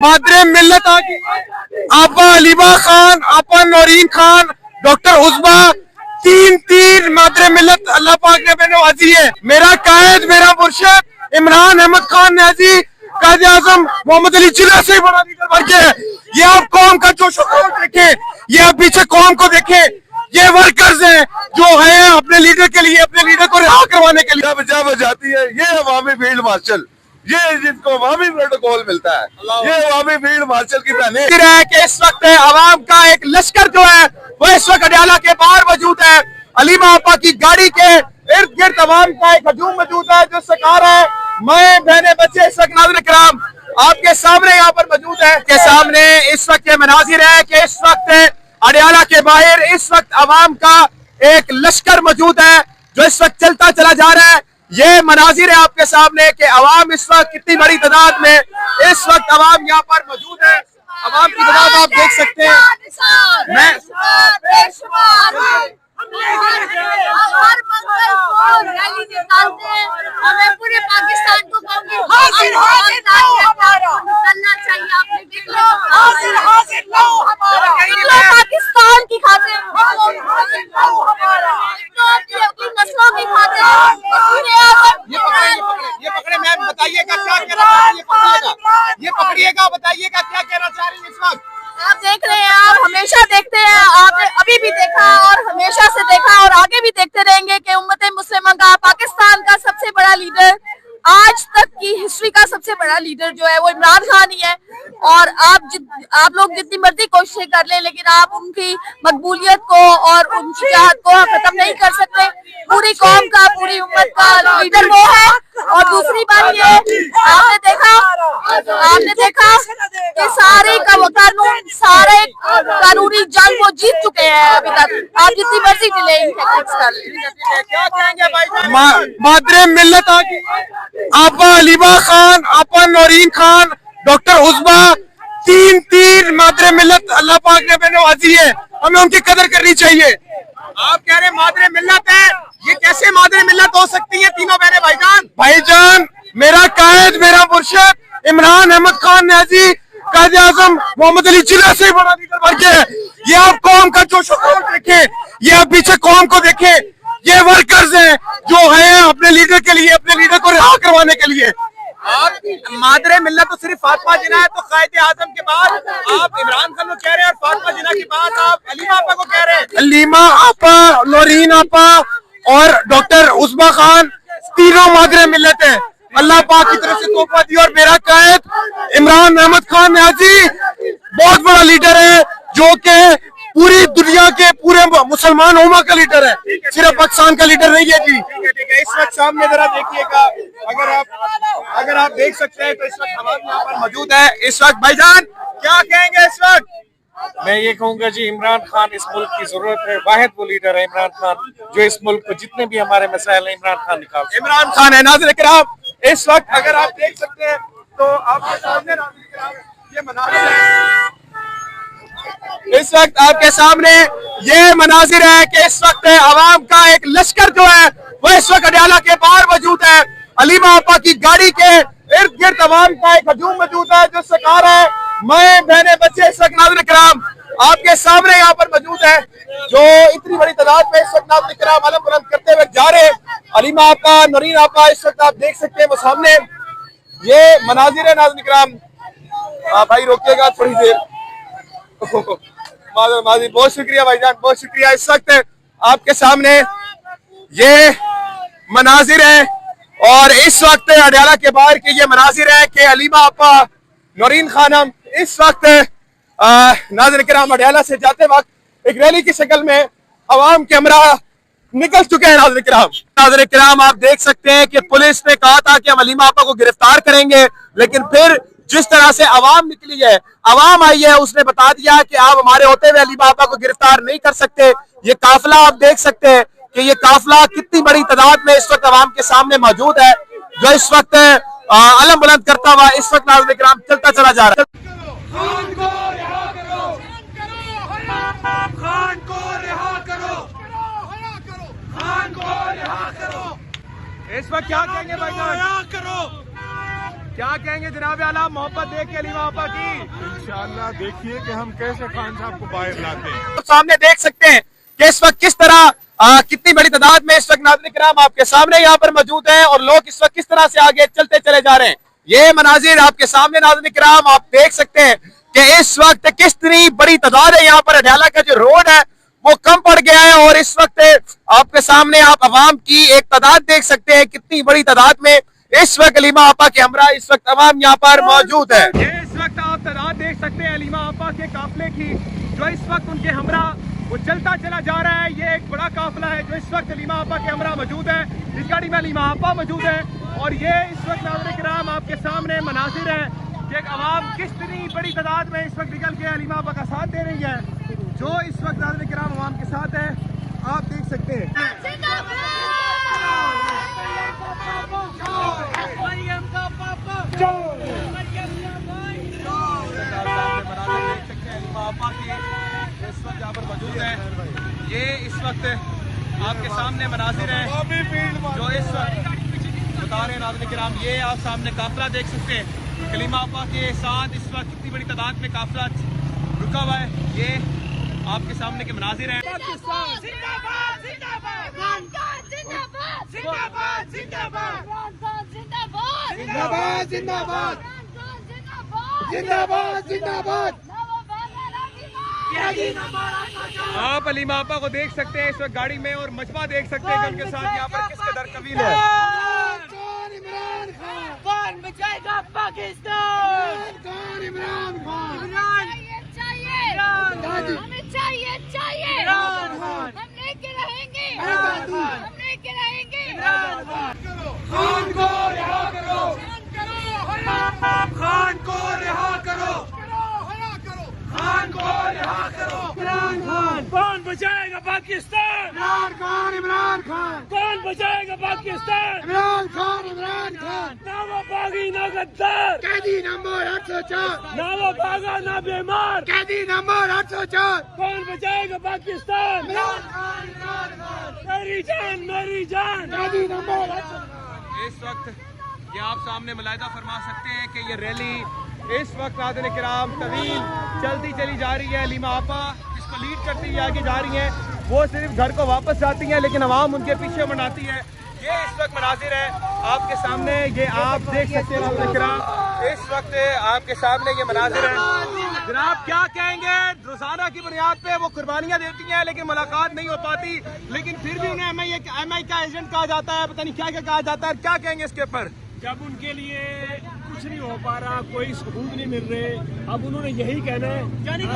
मादरे मिल्लत आपा अलीमा खान, आपा नौरीन खान, डॉक्टर उस्मा, तीन मादरे मिल्लत अल्लाह पाक ने नवाजी है। मेरा कायद, मेरा मुर्शिद इमरान अहमद खान न्याजी, कायद आजम मोहम्मद अली जिन्ना से बड़ा लीडर बन गया है। ये आप कौम का जोश देखें, ये आप पीछे कौम को देखें, ये वर्कर्स हैं जो हैं अपने लीडर के लिए, अपने लीडर को रिहा करवाने के लिए जब जाती है। ये अवामी फील्ड मार्शल, ये जिनको अवामी प्रोटोकॉल मिलता है, ये अवामी फील्ड मार्शल की पहने कि इस वक्त अवाम का एक लश्कर जो है वो इस वक्त अडियाला के बाहर मौजूद है। अलीमा आपा की गाड़ी के इर्द गिर्द अवाम का एक हजूम मौजूद है जो सरकार है। मैं बहने बच्चे इस वक्त नाज़रीन किराम आपके सामने यहाँ पर मौजूद है, के सामने इस वक्त ये मनाजिर है कि इस वक्त अडियाला के बाहर इस वक्त अवाम का एक लश्कर मौजूद है जो इस वक्त चलता चला जा रहा है। ये मनाजिर है आपके सामने कि अवाम इस वक्त कितनी बड़ी तादाद में इस वक्त अवाम यहाँ पर मौजूद है। अवाम की तादाद आप देख सकते हैं। मैं रैली निकालते हैं और मैं पूरे पाकिस्तान को कहूंगी निकलना चाहिए। आपने पाकिस्तान की खातिर, नस्लों की खातिर ये पकड़े मैम, बताइएगा क्या कहना चाह रही है, ये पकड़िएगा, बताइएगा क्या कहना चाह रही है इस वक्त। आप देख रहे हैं, आप हमेशा देखते हैं, आपने अभी भी देखा और हमेशा से देखा और आगे भी देखते रहेंगे कि उम्मत मुस्लिमा का, पाकिस्तान का सबसे बड़ा लीडर, आज तक की हिस्ट्री का सबसे बड़ा लीडर जो है वो इमरान खान ही है। और आप लोग जितनी मर्जी कोशिशें कर लें लेकिन आप उनकी मकबूलियत को और उनकी चाहत को खत्म नहीं कर सकते। पूरी कौम का, पूरी उम्मत का लीडर वो है। और दूसरी बात ये, आपने देखा कि सारे कानूनी जंग वो जीत चुके हैं अभी तक। आप जितनी मर्जी डिले कर लें। क्या कहेंगे भाई? मादरे मिल्लत आपा अलीमा खान, आपा नौरीन खान, डॉक्टर उस्मा, तीन मादरे मिल्लत अल्लाह पाक ने नवाजी है। हमें उनकी कदर करनी चाहिए। आप कह रहे मादरे मिल्लत है, ये कैसे मादरे मिल्लत हो सकती है तीनों बहने भाईजान? मेरा कायद, मेरा मुर्शिद इमरान अहमद खान न्याजी, कायद आजम मोहम्मद अली जिन्ना से बड़ा लीडर बन गया है। ये आप कौम का जोश देखें, ये आप पीछे कौम को देखें, ये वर्कर्स हैं जो हैं अपने लीडर के लिए, अपने लीडर को रिहा करवाने के लिए। आप मादरे मिल्लत तो सिर्फ फातिमा जिन्ना है, तो कायदे आजम के बाद आप इमरान खान को कह रहे हैं और फातिमा जिन्ना के बाद आप अलीमा आपा को कह रहे हैं। अलीमा आपा, नौरीन आपा और डॉक्टर उस्मा खान तीनों मादरे मिल्लत है। अल्लाह पाक की तरफ से तोहफा दी। और मेरा कायद इमरान अहमद खान न्याजी बहुत बड़ा लीडर है जो कि पूरी दुनिया के पूरे मुसलमान उम्मा का लीडर है, सिर्फ पाकिस्तान का लीडर नहीं है जी। ठीक है, इस वक्त सामने जरा देखिएगा, अगर आप देख सकते हैं तो इस वक्त हमारे यहाँ पर मौजूद है। इस वक्त भाईजान क्या कहेंगे इस वक्त? मैं ये कहूंगा जी, इमरान खान इस मुल्क की जरूरत है। वाहिद वो लीडर है इमरान खान जो इस मुल्क को जितने भी हमारे मसाइल है इमरान खान निकाल। इमरान खान है। नाज़रीन किराम इस वक्त अगर आप देख सकते हैं तो आपके सामने ये मनाजिर है। इस वक्त आपके सामने ये मनाजिर है कि इस वक्त अवाम का एक लश्कर जो है वो इस वक्त अडियाला के बाहर मौजूद है। अलीमा आपा की गाड़ी के इर्द गिर्द अवाम का एक हजूम मौजूद है जो सरकार है। मैं बहने बच्चे इस वक्त नाज़रीन किराम आपके सामने यहाँ पर मौजूद है जो इतनी बड़ी तादाद में इस वक्त नाज़रीन किराम अलम बुलंद करते हुए जा रहे हैं। अलीमा आपा, नौरीन आपा इस वक्त आप देख सकते हैं वो सामने ये मनाजिर है। नाज़रीन किराम भाई रोकिएगा थोड़ी देर। बहुत शुक्रिया भाईजान, बहुत शुक्रिया। इस वक्त आपके सामने ये मनाजिर है और इस वक्त अडियाला के बाहर के ये मनाजिर है कि अलीमा आपा, नौरीन खानम इस वक्त नाज़रीन किराम अडियाला से जाते वक्त एक रैली की शक्ल में अवाम के हमरा निकल चुके हैं। नाज़रीन किराम आप देख सकते हैं कि पुलिस ने कहा था कि हम अलीमा आपा को गिरफ्तार करेंगे, लेकिन फिर जिस तरह से अवाम निकली है, अवाम आई है, उसने बता दिया कि आप हमारे होते हुए अलीमा आपा को गिरफ्तार नहीं कर सकते। ये काफिला आप देख सकते हैं कि ये काफिला कितनी बड़ी तादाद में इस वक्त अवाम के सामने मौजूद है जो इस वक्त अलम बुलंद करता हुआ इस वक्त नाज़रीन किराम चलता चला जा रहा है। खान को रिहा करो, खान को रिहा करो, खान को रिहा करो। इस वक्त क्या कहेंगे भाई? रिहा करो, क्या कहेंगे जनाब आला मोहब्बत देख के अलीमा आपा की? इंशाअल्लाह देखिए कि हम कैसे खान साहब को बाहर लाते हैं। तो सामने देख सकते हैं कि इस वक्त किस तरह कितनी बड़ी तादाद में इस वक्त नाज़रीन किराम आपके सामने यहाँ पर मौजूद हैं और लोग इस वक्त किस तरह से आगे चलते चले जा रहे हैं। ये मनाजिर आपके सामने नाज़रीन किराम आप देख सकते हैं कि इस वक्त कितनी बड़ी तादाद है। यहाँ पर अडयाला का जो रोड है वो कम पड़ गया है और इस वक्त आपके सामने आप अवाम की एक तादाद देख सकते हैं कितनी बड़ी तादाद में इस वक्त अलीमा आपा के हमरा इस वक्त अवाम यहाँ पर मौजूद है। ये इस वक्त आप तादाद देख सकते हैं अलीमा आपा के काफिले की जो इस वक्त उनके हमरा वो चलता चला जा रहा है। ये एक बड़ा काफिला है जो इस वक्त अलीमा आपा के हमरा मौजूद है। इस गाड़ी में अलीमा आपा मौजूद है और ये इस वक्त नाज़रीन किराम आपके सामने मनासिर है कि अवाम कितनी बड़ी तादाद में इस वक्त निकल के अलीमा आपा का साथ दे रही है। जो इस वक्त नाज़रीन किराम अवाम के साथ है आप देख सकते हैं। इस वक्त यहाँ पर मौजूद है। ये इस वक्त आपके सामने मनाजिर है जो इस वक्त बता रहे हैं नाज़रीन किराम। ये आप सामने काफिला देख सकते हैं कलीमा आपा के साथ इस वक्त कितनी बड़ी तादाद में काफिला रुका हुआ है। ये आपके सामने के मनाजिर हैं। आप अलीमा आपा को देख सकते हैं इस वक्त गाड़ी में और मजमा देख सकते हैं कि उनके साथ यहाँ पर किस कदर कबील है। कौन बचाएगा पाकिस्तान? कौन इमरान खान? हमें चाहिए हम लेके रहेंगे खान को रिहा करो, खान को रिहा करो, खान को रिहा करो। इमरान खान कौन बचाएगा पाकिस्तान? इमरान खान कौन बचाएगा पाकिस्तान? इमरान खान ना वो बागी ना गद्दार, कैदी नंबर 804, ना वो बागा ना बीमार, कैदी नंबर 804। कौन बचाएगा पाकिस्तान? इमरान खान मेरी जान कैदी नंबर 804। इस वक्त ये आप सामने मुलाहिदा फरमा सकते हैं कि ये रैली इस वक्त नाज़रीन किराम तवील चलती चली जा रही है। अलीमा आपा इसको लीड करती हुई आगे जा रही हैं। वो सिर्फ घर को वापस जाती हैं लेकिन अवाम उनके पीछे मनाती है। ये इस वक्त मनाजिर है आपके सामने। ये आप देख सकते हैं नाज़रीन किराम इस वक्त आपके सामने ये मनाजिर है। जनाब क्या कहेंगे? रोजाना की बुनियाद पे वो कुर्बानियाँ देती हैं लेकिन मुलाकात नहीं हो पाती, लेकिन फिर भी उन्हें MI का एजेंट कहा जाता है, पता नहीं क्या क्या कहा जाता है। क्या कहेंगे इसके ऊपर? जब उनके लिए कुछ नहीं हो पा रहा, कोई सबूत नहीं मिल रहे, अब उन्होंने यही कहना है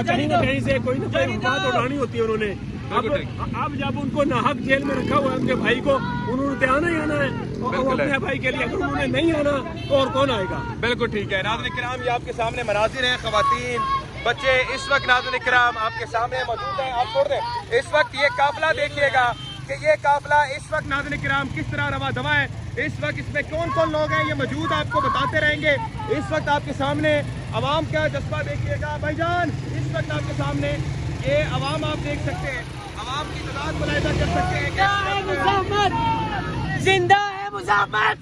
कहीं ना कहीं से कोई ना कोई बात उठानी होती है उन्होंने। अब जब उनको नाहक जेल में रखा हुआ है उनके भाई को, उन्होंने तो आना ही आना है अपने भाई के लिए। अगर उन्होंने नहीं आना तो और कौन आएगा? बिल्कुल ठीक है। नाज़रीन किराम ये आपके सामने मनाजिर हैं, खवातीन बच्चे इस वक्त नाज़रीन किराम आपके सामने मौजूद हैं। आप छोड़ दें इस वक्त ये काफिला देखिएगा कि ये काफिला इस वक्त नाज़रीन किराम किस तरह रवा दवा है। इस वक्त इसमें कौन कौन लोग हैं ये मौजूद आपको बताते रहेंगे। इस वक्त आपके सामने अवाम का जज्बा देखिएगा भाईजान। इस वक्त आपके सामने ये अवाम आप देख सकते हैं, अवाम की तादाद मुलाहिदा कर सकते हैं। जिंदा है मुज़ाफ़र,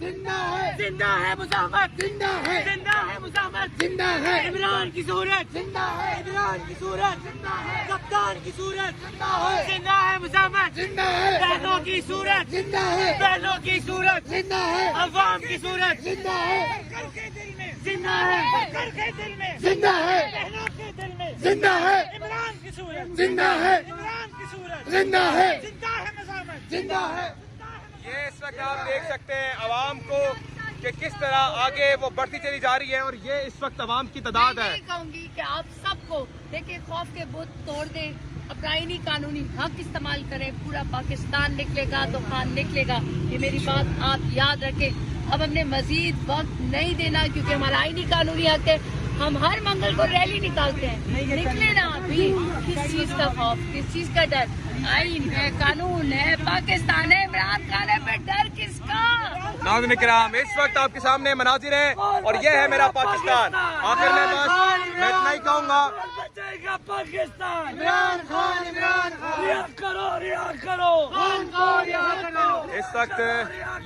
जिंदा है मुज़ाफ़र, जिंदा है मुज़ाफ़र, जिंदा है इमरान की सूरत, जिंदा है इमरान की सूरत, जिंदा है कप्तान की सूरत, जिंदा है, जिंदा है मुज़ाफ़र, जिंदा है बहनों की सूरत, जिंदा है बहनों की सूरत, जिंदा है अवाम की सूरत, जिंदा है करके दिल में, जिंदा है करके दिल में, जिंदा है बहनों के दिल में, जिंदा है इमरान की सूरत, जिंदा है इमरान की सूरत, जिंदा है, जिंदा है मुज़ाफ़र, जिंदा है। ये इस वक्त आप देख सकते हैं अवाम को कि किस तरह आगे वो बढ़ती चली जा रही है और ये इस वक्त अवाम की तादाद है। मैं कहूंगी कि आप सबको देखिए खौफ के बुत तोड़ दें, अपना आईनी कानूनी हक इस्तेमाल करें। पूरा पाकिस्तान निकलेगा तो खान निकलेगा, ये मेरी बात आप याद रखें। अब हमने मजीद वक्त नहीं देना क्योंकि हमारा आईनी कानूनी हक है। हम हर मंगल को रैली निकालते हैं, निकले ना अभी। किस चीज का खौफ, किस चीज का डर? आईन है, कानून है, पाकिस्तान है, इमरान खान है, फिर डर किसका? नाज़रीन किराम इस वक्त आपके सामने मनाजिर है और ये है मेरा पाकिस्तान। आखिर में बस मैं इतना ही कहूँगा, बचाएगा पाकिस्तान, इमरान खान, इमरान खान, रिहा करो, रिहा करो, खान को रिहा करो। इस वक्त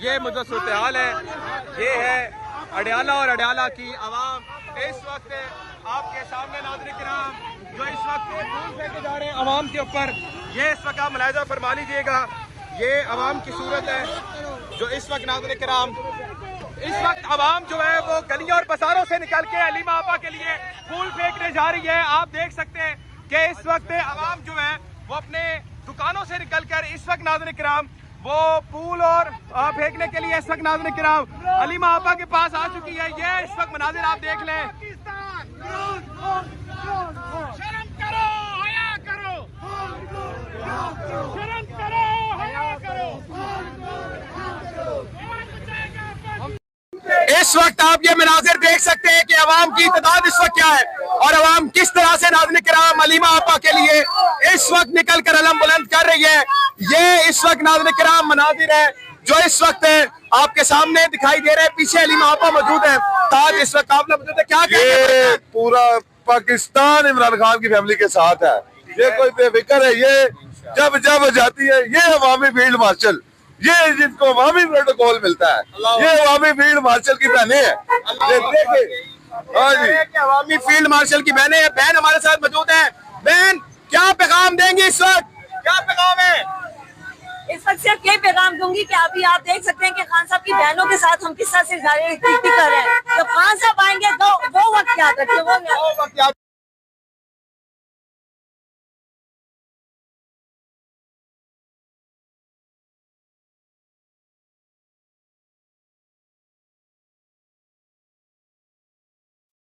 ये मुझे सूरत हाल है। ये है अडयाला और अडयाला की आवाम इस वक्त आपके सामने नाज़रीन किराम जो इस वक्त फूल फेंके जा रहे हैं आवाम के ऊपर, ये इस वक्त आप मुलाहिजा फरमा लीजिएगा। ये आवाम की सूरत है जो इस वक्त नाज़रीन किराम इस वक्त आवाम जो है वो गलियों और बाजारों से निकल के हलीमा आपा के लिए फूल फेंकने जा रही है। आप देख सकते हैं कि इस वक्त आवाम जो है वो अपने दुकानों से निकल कर इस वक्त नाज़रीन किराम वो फूल और फेंकने के लिए इस वक्त नाज़रीन किराम हलीमा आपा के पास आ चुकी है। ये इस वक्त मनाजिर आप देख लें। शर्म करो, हया करो, शर्म करो, हया करो। इस वक्त आप ये मनाजिर देख सकते हैं कि अवाम की तादाद इस वक्त क्या है और अवाम किस तरह से नाज़रीन किराम हलीमा आपा के लिए इस वक्त निकल कर अलम बुलंद कर रही है। ये इस वक्त नाज़रीन किराम मनाजिर है जो इस वक्त आपके सामने दिखाई दे रहे हैं। पीछे हलीमा आपा मौजूद है, ताज इस वक्त काफिला मौजूद है। क्या ये पूरा पाकिस्तान इमरान खान की फैमिली के साथ है। ये कोई बेफिक्र है। ये जब जब जाती है ये अवामी फील्ड मार्शल, ये जिनको अवामी प्रोटोकॉल मिलता है, ये अवामी फील्ड मार्शल की बहनें हैं। ये देखें, हाँ जी, अवामी फील्ड मार्शल की बहनें हैं। बहन हमारे साथ मौजूद है। बहन क्या पैगाम देंगी इस वक्त, क्या पैगाम है? इस वक्त सिर्फ यही पैगाम दूंगी कि अभी आप देख सकते हैं कि खान साहब की बहनों के साथ हम किस तरह से कर रहे हैं। जब खान साहब आएंगे तो वो वक्त याद रखिए, वो वक्त याद